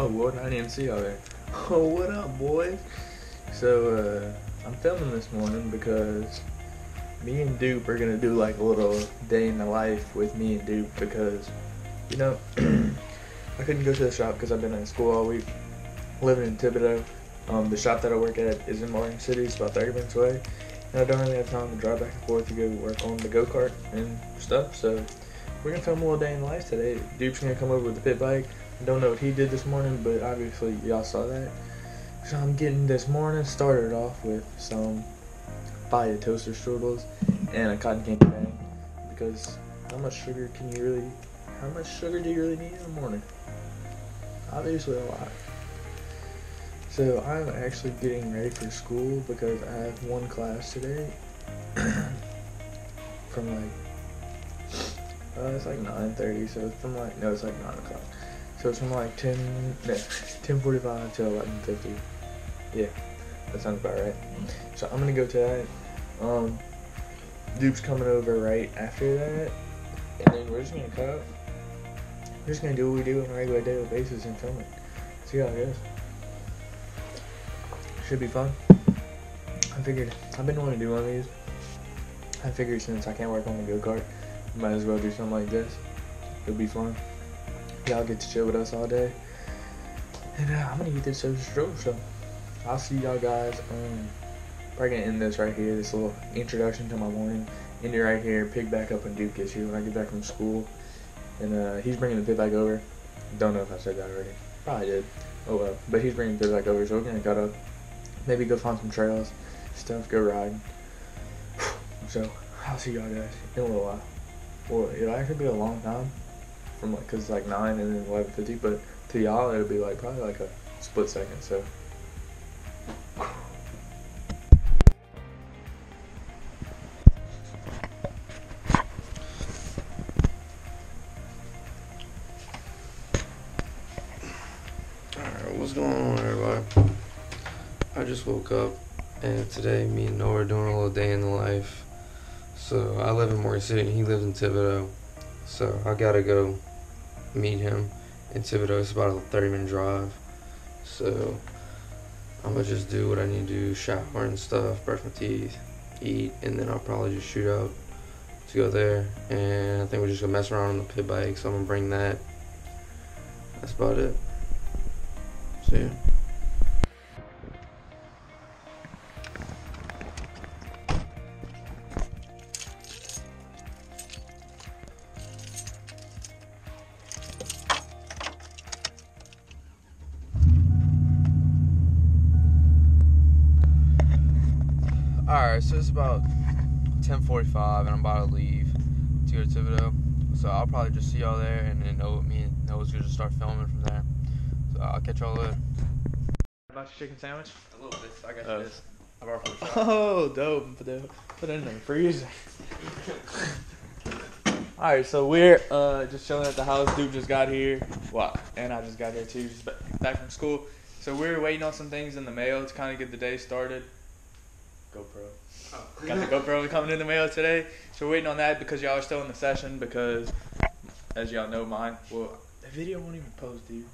Oh, what? I didn't even see y'all there. Oh, what up, boys? So, I'm filming this morning because me and Dupe are gonna do like a little day in the life with me and Dupe because, you know, I couldn't go to the shop because I've been at school all week, living in Thibodeau. The shop that I work at is in Martin City, it's about 30 minutes away, and I don't really have time to drive back and forth to go work on the go-kart and stuff, so we're gonna film a little day in the life today. Dupe's gonna come over with the pit bike. I don't know what he did this morning, but obviously y'all saw that. So I'm getting this morning started off with some fire toaster strudels and a cotton candy bag, because how much sugar do you really need in the morning? Obviously a lot. So I'm actually getting ready for school because I have one class today from like it's like 9:30, so it's from like, no, it's like 9 o'clock. So it's from like 10:45 to 11:50. Yeah, that sounds about right. So I'm gonna go to that. Dupe's coming over right after that, and then we're just gonna cut. We're just gonna do what we do on a regular daily basis and film it. See how it goes. Should be fun. I figured I've been wanting to do one of these. I figured since I can't work on the go-kart, might as well do something like this. It'll be fun. Y'all get to chill with us all day. And I'm gonna eat this toaster strudel, so I'll see y'all guys. Probably gonna end this right here, this little introduction to my morning. End it right here, pick back up when Duke gets here when I get back from school. And he's bringing the pit bike over. Don't know if I said that already. Probably did. Oh well. But he's bringing the pit bike over, so we're gonna cut up. Maybe go find some trails, stuff, go riding. So I'll see y'all guys in a little while. Well, it'll actually be a long time, from like, cause it's like 9 and then 11:50, but to y'all it'll be like probably like a split second. So. Alright, what's going on, everybody? I just woke up, and today me and Noah are doing a little day in the life. So I live in Martin City and he lives in Thibodeau, so I gotta go meet him in Thibodeau. It's about a 30-minute drive, so I'm gonna just do what I need to do, shower and stuff, brush my teeth, eat, and then I'll probably just shoot out to go there. And I think we're just gonna mess around on the pit bike, so I'm gonna bring that. That's about it. See ya. Alright, so it's about 10:45 and I'm about to leave to go to Thibodeau. So I'll probably just see y'all there, and then me and Noah's gonna just start filming from there. So I'll catch y'all later. About your chicken sandwich? A little bit. I got you this. I brought it from the shop. Oh, dope. Put it in the freezer. Alright, so we're just chilling at the house. Dude just got here. Wow. And I just got here too, just back from school. So we're waiting on some things in the mail to kind of get the day started. GoPro. Oh. Got the GoPro coming in the mail today. So we're waiting on that because y'all are still in the session, because as y'all know, the video won't even post, dude.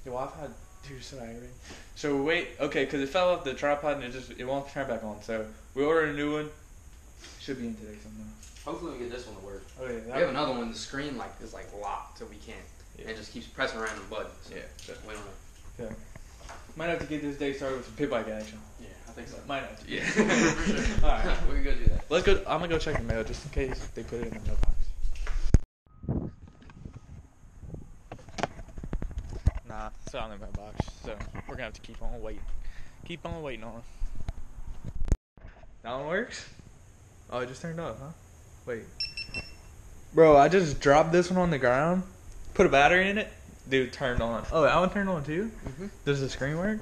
Your Wi-Fi, dude, so aggravating. So because it fell off the tripod and it won't turn back on. So we ordered a new one. Should be in today sometime. Hopefully we get this one to work. Oh yeah. We have another one. The screen is locked, so we can't. Yeah. It just keeps pressing random buttons. Yeah. We don't know. Yeah. Might have to get this day started with some pit bike action. Yeah, I think so. Might have to. Yeah. For sure. All right. We can go do that. Let's go. I'm gonna go check the mail just in case they put it in the mailbox. Nah, it's not in the mailbox. So we're gonna have to keep on waiting. Keep on waiting on it. That one works? Oh, it just turned off, huh? Wait. Bro, I just dropped this one on the ground, put a battery in it, dude, turned on. Oh, that one turned on too? Mm-hmm. Does the screen work?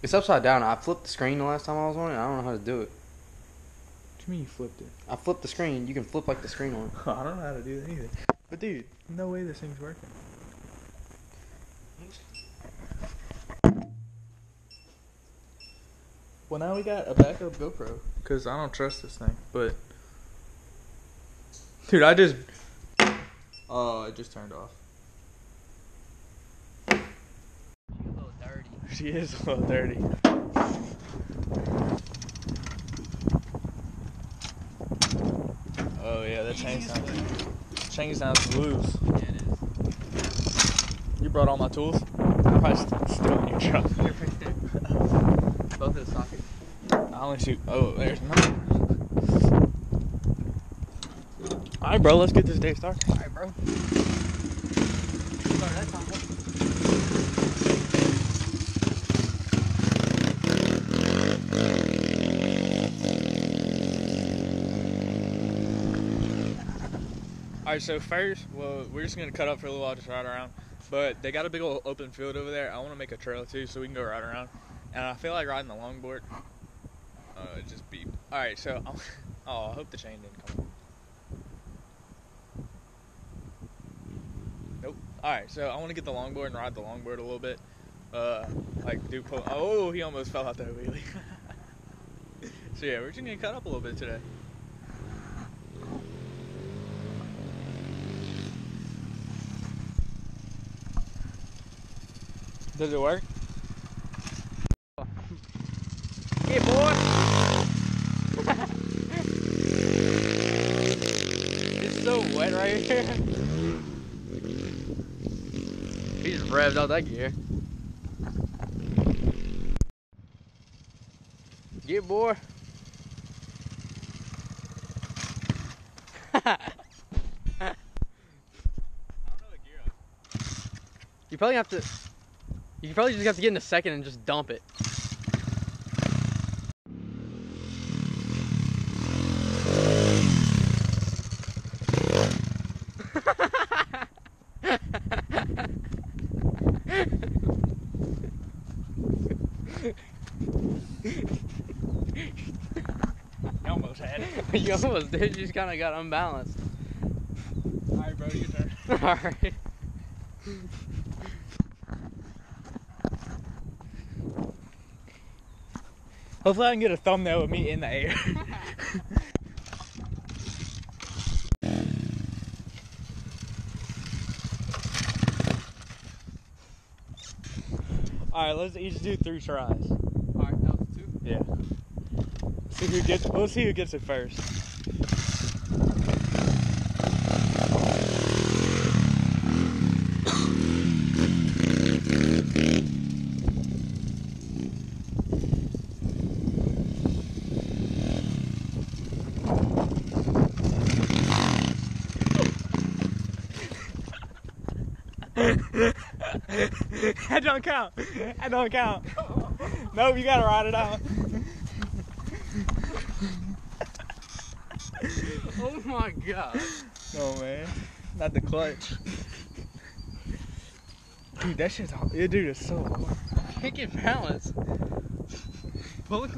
It's upside down. I flipped the screen the last time I was on it. I don't know how to do it. What do you mean you flipped it? I flipped the screen. You can flip the screen on. I don't know how to do that either. But dude, no way this thing's working. Well, now we got a backup GoPro, because I don't trust this thing, but... Dude, oh, it just turned off. She is a little dirty. Oh yeah, that chain sounds loose. Yeah, it is. You brought all my tools? I'm probably still in your truck. They're right there. Both in the socket. I only shoot. Oh, there's none. Alright, bro, let's get this day started. Alright, bro. Start that time. Alright, so first, well, we're just going to cut up for a little while, just ride around. But they got a big old open field over there. I want to make a trail too, so we can go ride around. And I feel like riding the longboard. It just beep. Alright, so, I hope the chain didn't come off. Nope. Alright, so I want to get the longboard and ride the longboard a little bit. Like, do pull. Oh, he almost fell out that wheelie. So yeah, we're just going to cut up a little bit today. Does it work? Yeah, boy. It's so wet right here. He just revved out that gear. Yeah, boy. You probably have to. You probably just have to get in a second and just dump it. You almost had it. You almost did. You just kind of got unbalanced. Alright, bro, your turn. Alright. Hopefully I can get a thumbnail with me in the air. Alright, let's each do 3 tries. Alright, that was 2. Yeah. We'll see who gets it first. That don't count. That don't count. Nope, you gotta ride it out. Oh my god. Oh man, not the clutch. Dude, that shit's hard. Yeah, dude, it's so hard. Can't get balance. Pull it.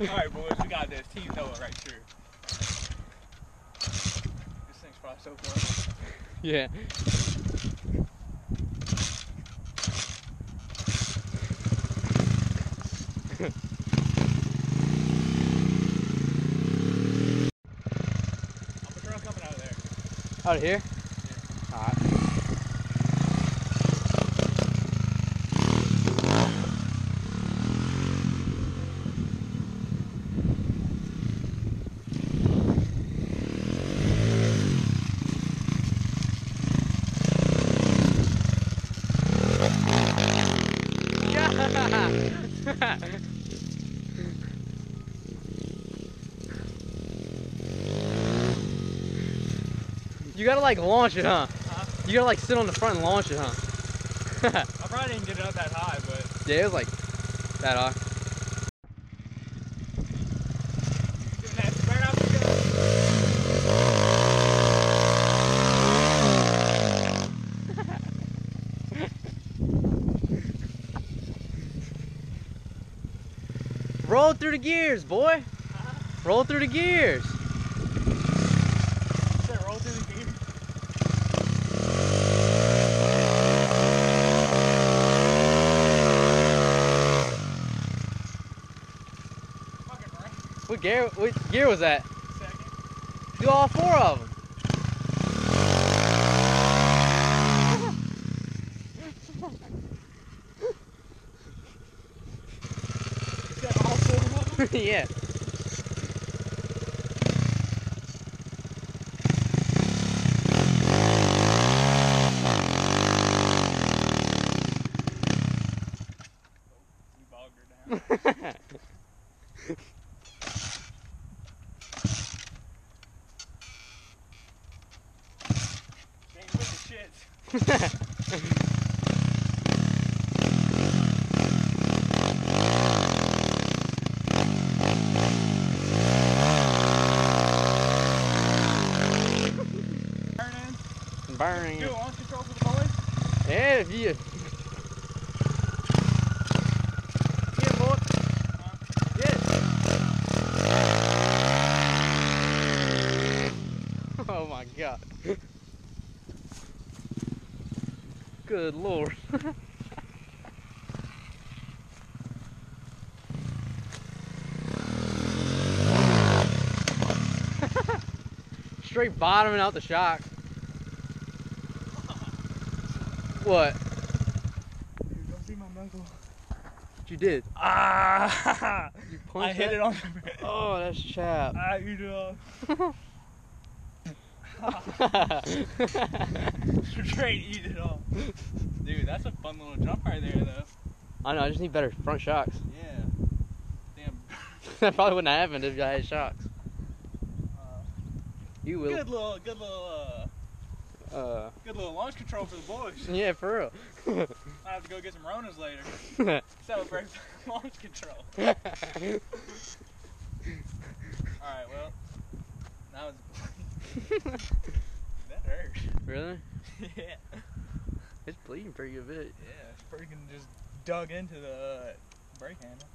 Alright, boys, we got this. Team Noah right here. This thing's probably so far. Yeah. I'm a truck coming out of there. Out of here? Yeah. Alright. You gotta like launch it, huh? You gotta like sit on the front and launch it, huh? I probably didn't get it up that high, but Yeah, it was like that high. right out the Roll through the gears, boy. Roll through the gears. roll through the gear. Fucking right. What gear was that? Second. Do all 4 of them. Is that all 4 of them? Yeah. We bogged her down. Ain't with the shits. Burning. Do a launch control for the boys? Yeah, if you. Yeah, boy. Yeah. Oh my god. Good lord. Straight bottoming out the shock. What? Dude, don't see my knuckle. What you did? Ah! You I punched hit that? it on the Oh, that's chap. I eat it off. Straight eat it off. Dude, that's a fun little jump right there, though. I know, I just need better front shocks. Yeah. Damn. That probably wouldn't have happened if I had shocks. You will. Good little launch control for the boys. Yeah, for real. I have to go get some Ronas later. Celebrate launch control. Alright, well. Now it's. That hurt. Really? Yeah. It's bleeding pretty good bit. Yeah, it's freaking just dug into the brake handle.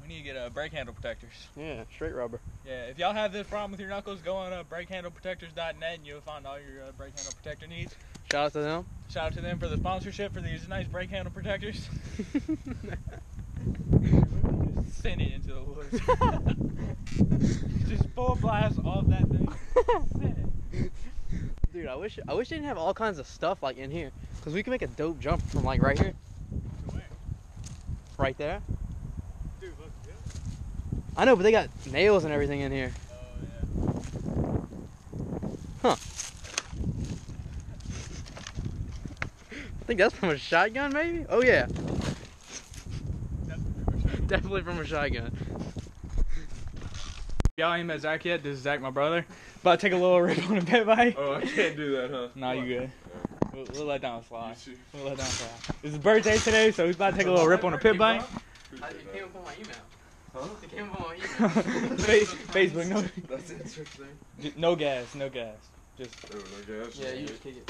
We need to get brake handle protectors. Yeah, straight rubber. Yeah, if y'all have this problem with your knuckles, go on brakehandleprotectors.net and you'll find all your brake handle protector needs. Shout out to them. Shout out to them for the sponsorship for these nice brake handle protectors. Send it into the woods. Just full blast off that thing. Send it. Dude, I wish they didn't have all kinds of stuff like in here, cause we can make a dope jump from like right here, To where? right there. Dude, look good. I know, but they got nails and everything in here. Oh yeah. Huh. I think that's from a shotgun, maybe. Oh yeah, definitely from a shotgun. Y'all ain't met Zach yet. This is Zach, my brother. About to take a little rip on a pit bike. Oh, I can't do that, huh? Nah, you good. Yeah. We'll let down slide. You too. We'll let down slide. It's his birthday today, so he's about to take a little rip on a pit bike. It came up on my email. Huh? It came up on my email. Facebook, no. That's interesting. No gas, no gas. Just. Oh, no gas. Yeah, you just kick it.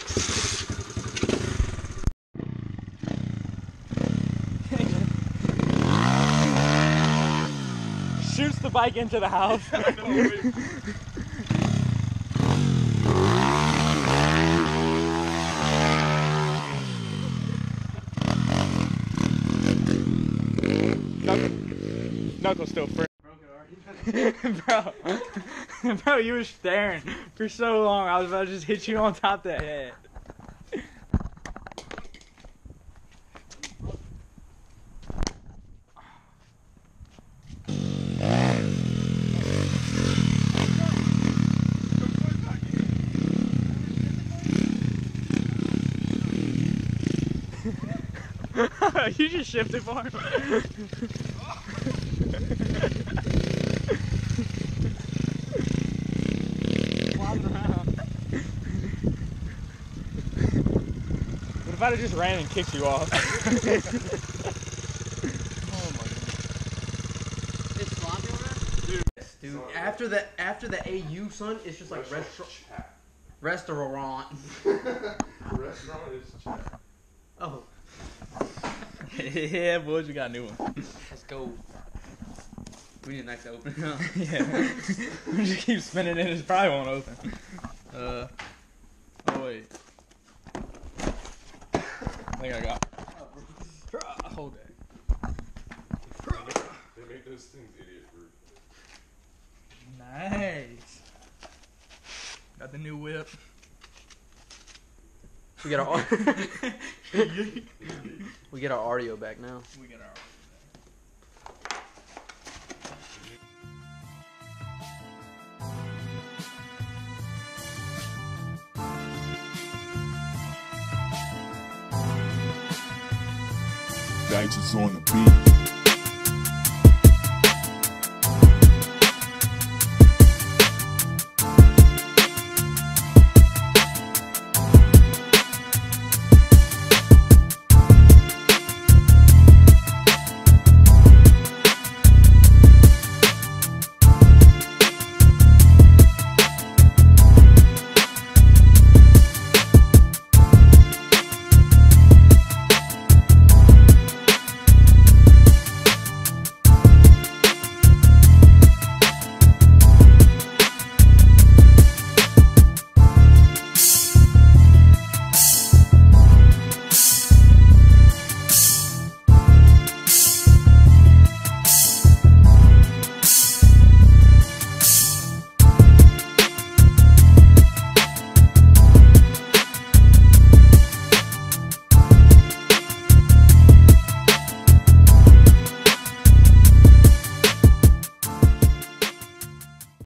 Shoots the bike into the house. Knuckles still fresh. Bro, you were staring for so long. I was about to just hit you on top of the head. You just shifted for him. What if I had just ran and kicked you off? Oh my god. It's sloppy over there? Dude, after the AU, son, it's just like restaurant. Restaurant is chat. Oh, Yeah, boys, we got a new one. let's go. We need an next open. Yeah. We just keep spinning it, it probably won't open. Oh wait. I think I got. Hold that. They make those things idiot proof. Nice. Got the new whip. We got our we get our audio back now. We got our. Digits on the beat.